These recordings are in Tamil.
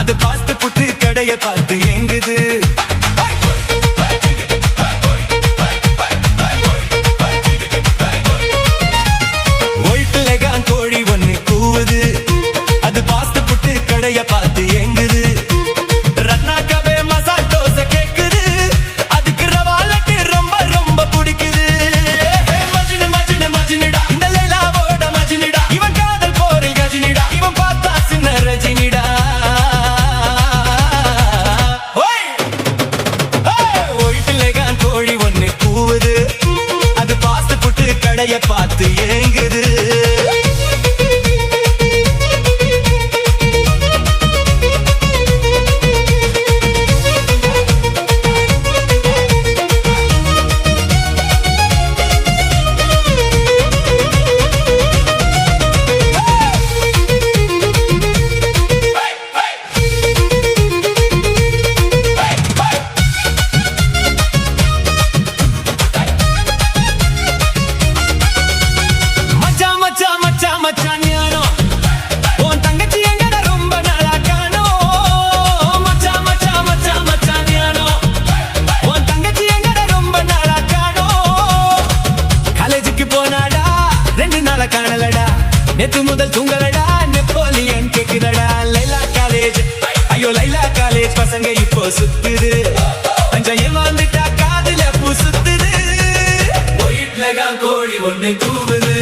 அது பார்த்து புட்டு கடைய பார்த்து எங்குது. ஒயிட்லகான் கோழி ஒண்ணு கூவுது, அது பார்த்து புட்டு கடைய பார்த்து எங்குது. ரத்னாக்காவே மசால் தோசை கேக்குது, அதுக்கு ரவா லட்டு ரொம்ப ரொம்ப பிடிக்குது. மஜ்னு மஜ்னு மஜ்னுடா, இந்த லைலாவோட மஜ்னுடா, இவன் காதல் போரில் கஜினிடா, இவன் பார்த்தா சின்ன ரஜினிடா. ஒயிட்லகான் கோழி ஒண்ணு கூவுது, அது பாஸ்ட் புட்டு கடைய பார்த்து ஏங்குது. நேத்து முதல் தூங்கலடா, நெப்போலியன் கேக்குதடா. லைலா காலேஜ், ஐயோ லைலா காலேஜ் பசங்க இப்போ சுத்துது. பஞ்சம் ஏமாந்துட்டா காதுல பூ சுத்துது. ஒயிட்லகான் கோழி ஒண்ணு கூவுது.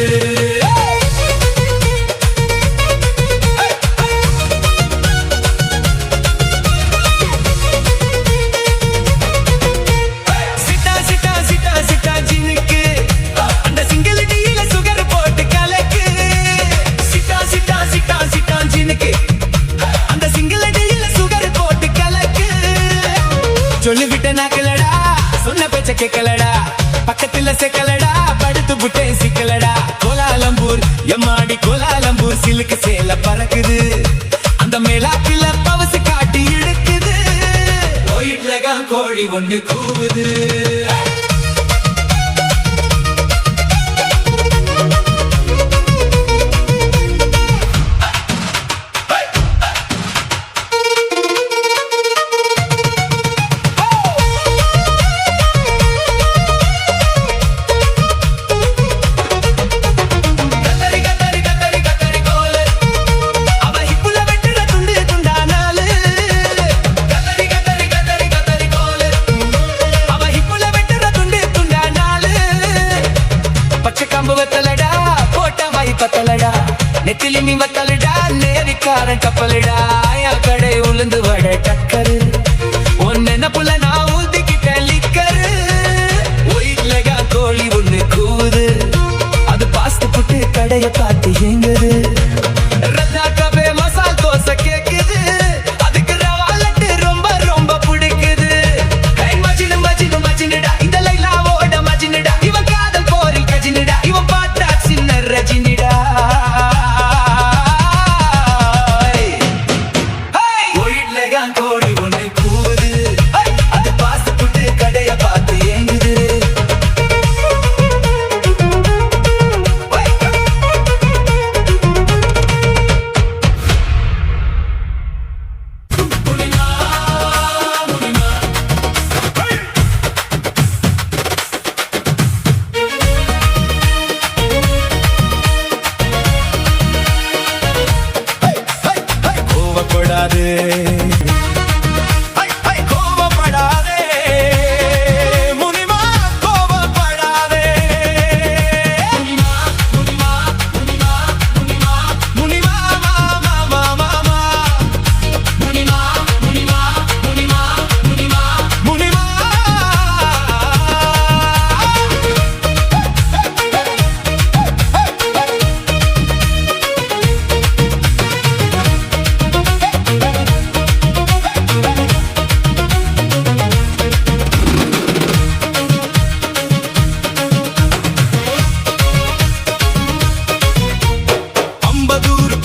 சொல்லிவிட்ட நாக்கலடா, சொன்ன பேச்ச கேட்கலடா, பக்கத்துல சேர்க்கலடா, படுத்து புட்டே சிக்கலடா. கோலாலம்பூர் எம்மாடி கோலாலம்பூர் சிலுக்கு சேல பறக்குது, அந்த மேலாப்பில பவசு காட்டி இழுக்குது. ஒயிட்லகான் கோழி ஒண்ணு கூவுது. நெத்திலி மீ வத்தலடா, நேவிக்காரன் கப்பலடா, கடை உளுந்து வட டக்கரு ஒன்னு புள்ள நான் ஊதிக்கிட்ட லிக்கரு. ஒயிட்லகான் கோழி ஒண்ணு கூவுது, அது பாஸ்ட் புட்டு கடைய பார்த்து எங்குது. ரத்னாக்காவே மசால் தோசை கேக்குது, அதுக்கு ரவா லட்டு ரொம்ப ரொம்ப பிடிக்குது. மஜ்னு மஜ்னு மஜ்னுடா, இந்த லைலாவோட மஜ்னுடா, இவன் காதல் போரில் கஜினிடா, இவன் பார்த்தா சின்ன ரஜினிடா. கோழி ஒண்ணு கூவுது, அது பாஸ்ட் புட்டு கடைய பார்த்து ஏங்குது. கோவப்படாது,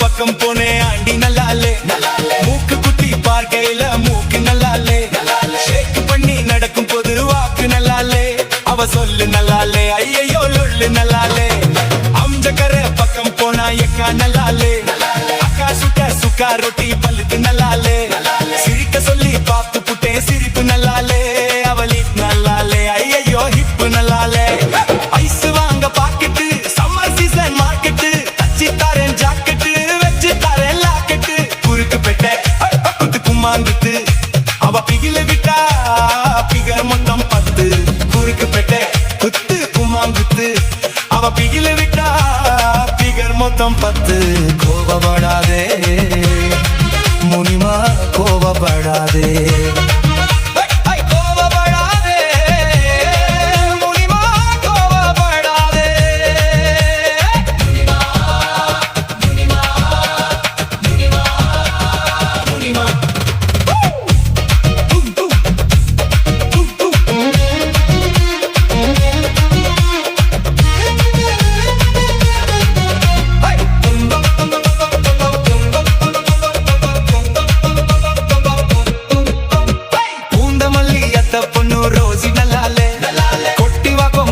பக்கம் போனே ஆண்டி நல்லாலே, மூக்கு குத்தி பார்க்கையில மூக்கு நல்லாலே, ஷேக் பண்ணி நடக்கும் போது வாக்கு நல்லாலே, அவ சொல்லு நல்லாலே, ஐயோ லொல்லு நல்லாலே. அம்ஜக்கர பக்கம் போனா எக்கா நல்லாலே, அக்கா சுட்ட சுக்கா ரொட்டி பல்லுக்கு நல்லாலே. பிகில விட்டா பிகர் மொத்தம் 10 கோபப்படாதே முனிமா கோபப்படாதே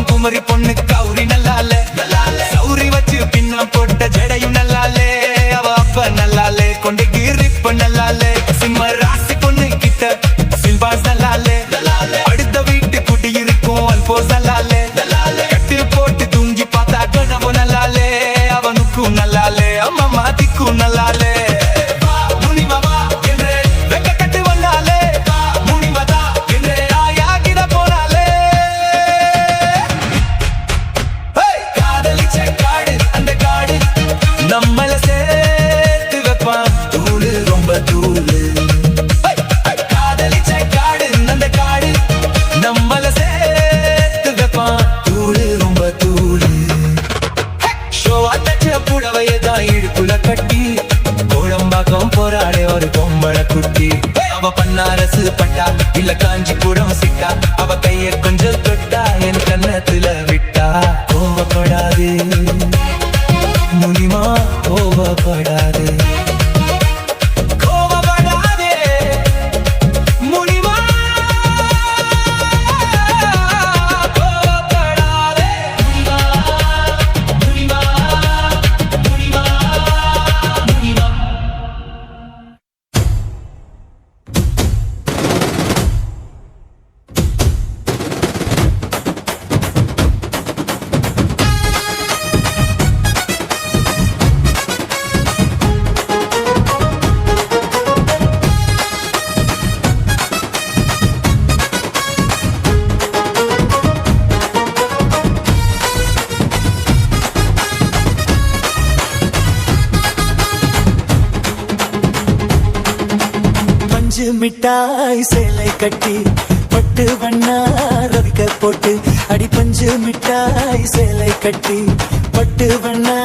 குமரி பொண்ணு கௌரி நல்லாலே சௌரி வச்சு பின்ன போட்ட ஜடையும் நல்லாலே அவ அப்ப நல்லாலே கொண்டு கிரிப்ப நல்லாலே சிம்ம ராசி பொண்ணு கிட்ட சில்பாஸ் நல்லாலே அடுத்த வீட்டு குட்டி இருக்கும் அல்போஸ் நல்லாலே கட்டில் போட்டு தூங்கி பார்த்தா கனவு நல்லாலே அவனுக்கும் நல்லாலே அம்மா மாத்திக்கும் நல்லாலே நம்மள சேர்த்து வைப்பான் தூளு ரொம்ப தூளு காதலிச்ச காடு அந்த காடு நம்மள சேர்த்து வைப்பான் தூளு ரொம்ப தூளு ஷோ அத்தச்ச புடவையதான் இடுப்புல கட்டி கோழம்பாக்கம் போராடே ஒரு பொம்பளை குட்டி அவ பன்னாரசு பட்டா இல்ல காஞ்சி கூடம் சிட்டா அவ கைய கொஞ்சம் தொட்டா என் கன்னத்துல விட்டா கோவப்படாது முனிமா கோபப்படாதே கோபப்படாதே முனிமா கோபப்படாதே முனிமா முனிமா முனிமா மிட்டாய் சேலை கட்டி பட்டு வண்ணா ரவிக்க போட்டு அடி பஞ்சு மிட்டாய் சேலை கட்டி பட்டு வண்ணா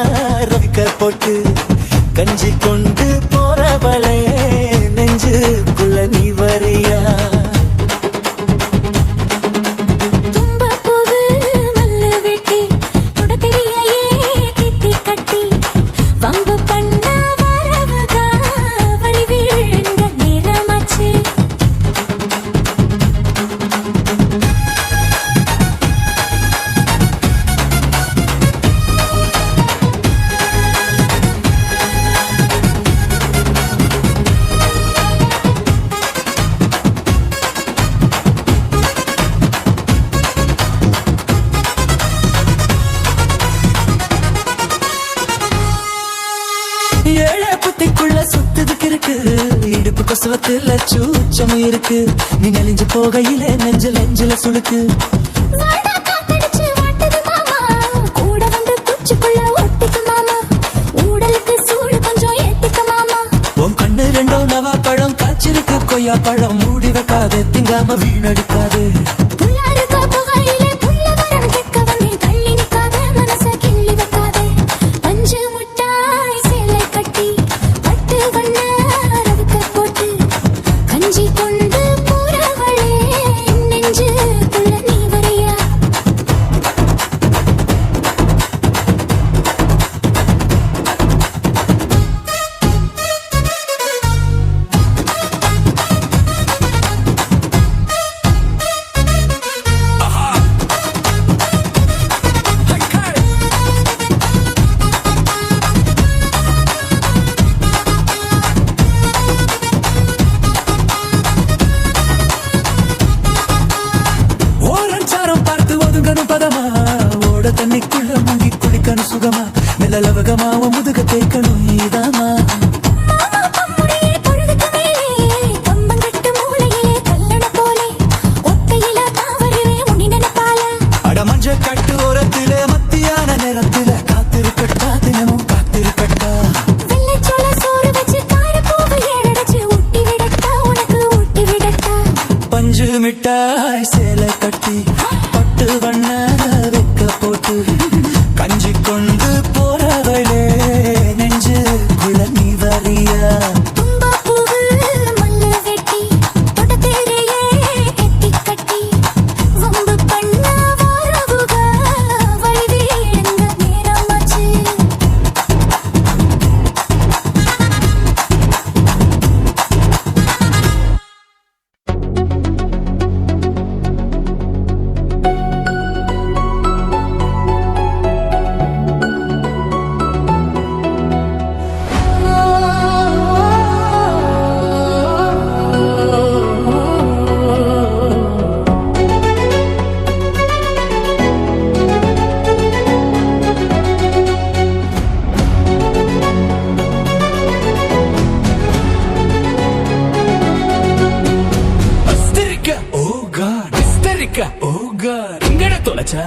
ரவிக்க போட்டு கஞ்சி கொண்டு போறவளே நெஞ்சுக்குள்ள நீ வரியா சுத்ததுக்கு இருக்கு இடுப்பு கொசுவத்துல சூச்சமும் இருக்கு நீ நெலிஞ்சு போகையில நெஞ்சில சுளுக்கு உன் கண்ணு ரெண்டோ நவா பழம் காய்ச்சிருக்கு கொய்யா பழம் மூடி வைக்காது திங்காம வீணடிக்காது தண்ணிக்குள்ள மூங்கி குளிக்கணும் சுகமா மெல்லவகமா முதுக தேய்க்கணும் நீதாமா அட மஞ்ச கட்டு ஓரத்திலே மத்தியான நேரத்தில் பஞ்சு மிட்டாய் சேலை கட்டி பட்டு வண்ண வெக்க போட்டு கஞ்சி கொண்டு போறவளே நெஞ்சு குள நீ வரியா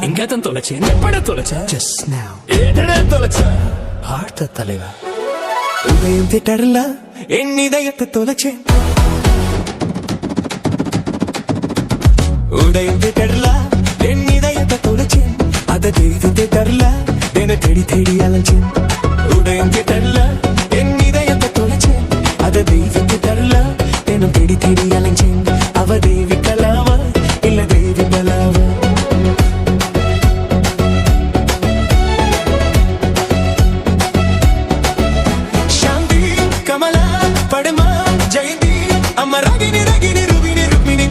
ఇంగతం తొలచే ఎప్పడ తొలచా Just now ఏడడ తొలచా பார்த்த தலைவா உதயம் திட்டர்ல என் இதயத்தை தொலைச்சேன் உதயம் திட்டர்ல என் இதயத்தை தொலைச்சேன் அதை தேடி திட்டர்ல என்ன தேடி தேடி அலைஞ்சேன் உதயம் திட்டர்ல என் இதயத்தை தொலைச்சேன் அதை தேடி திட்டர்ல என்ன தேடி தேடி அலைஞ்சேன் அவ தேவி கலாவா இல்ல தேவி பலாவா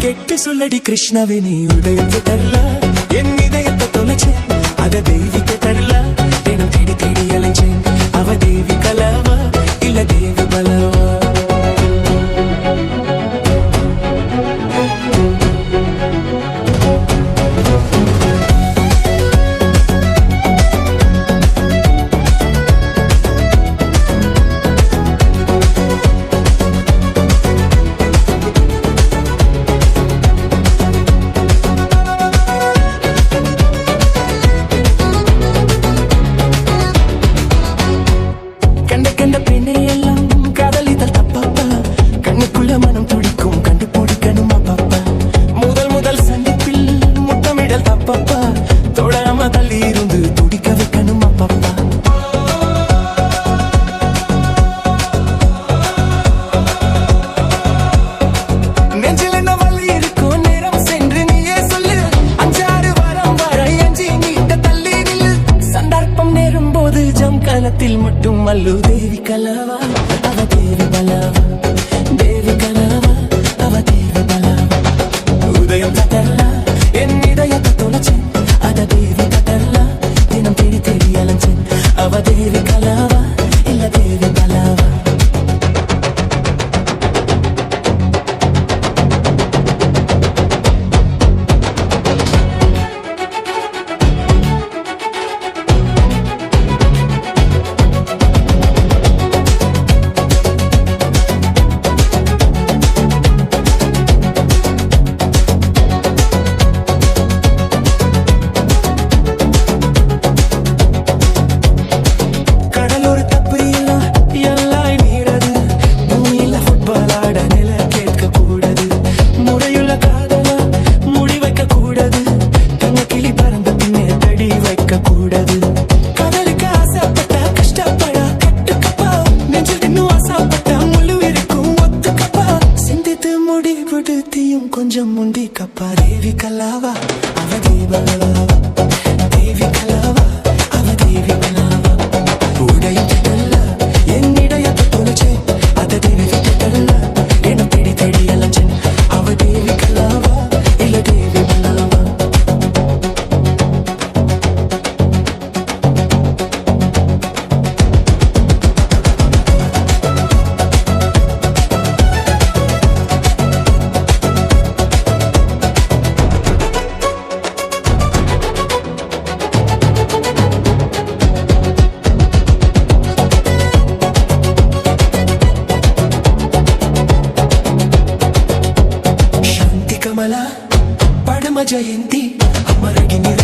கெட்டு சொல்லடி கிருஷ்ணவே நீ உதயத்தை தரல என் இதயத்தை தொலைச்சேன் அத தெய்வீக தரல தினம் தேடி தேடி அலைஞ்சேன் அவ தேவி கலாவா இல்ல தேவி பலவா மட்டும் மல்லு தேவி கலாவா அவ தேவி பலாவா தேவி கலாவா அவ தேவி பலாவா உதயம் தட்டர்லா என் இதயத்தை தொலைச்சேன் அத தேவி தட்டர்லா தினம் தேடி தேடி அலைஞ்சேன் அவ தேவி கலாவா இல்ல தேவி பலாவா கொஞ்சம் முந்தி கப்பா தேவி கலாவா அவ தேவலவா தேவி கலாவா அவ தேவி கலாவா உடைய திட்டல்ல என் இதயத்தை தொலைச்சேன் அத தேவி திட்டல்ல என்ன தேடி தேடி அலைஞ்சேன் அவ தேவி கலாவா இல்ல தேவி பலாவா జయంతి అమరగిని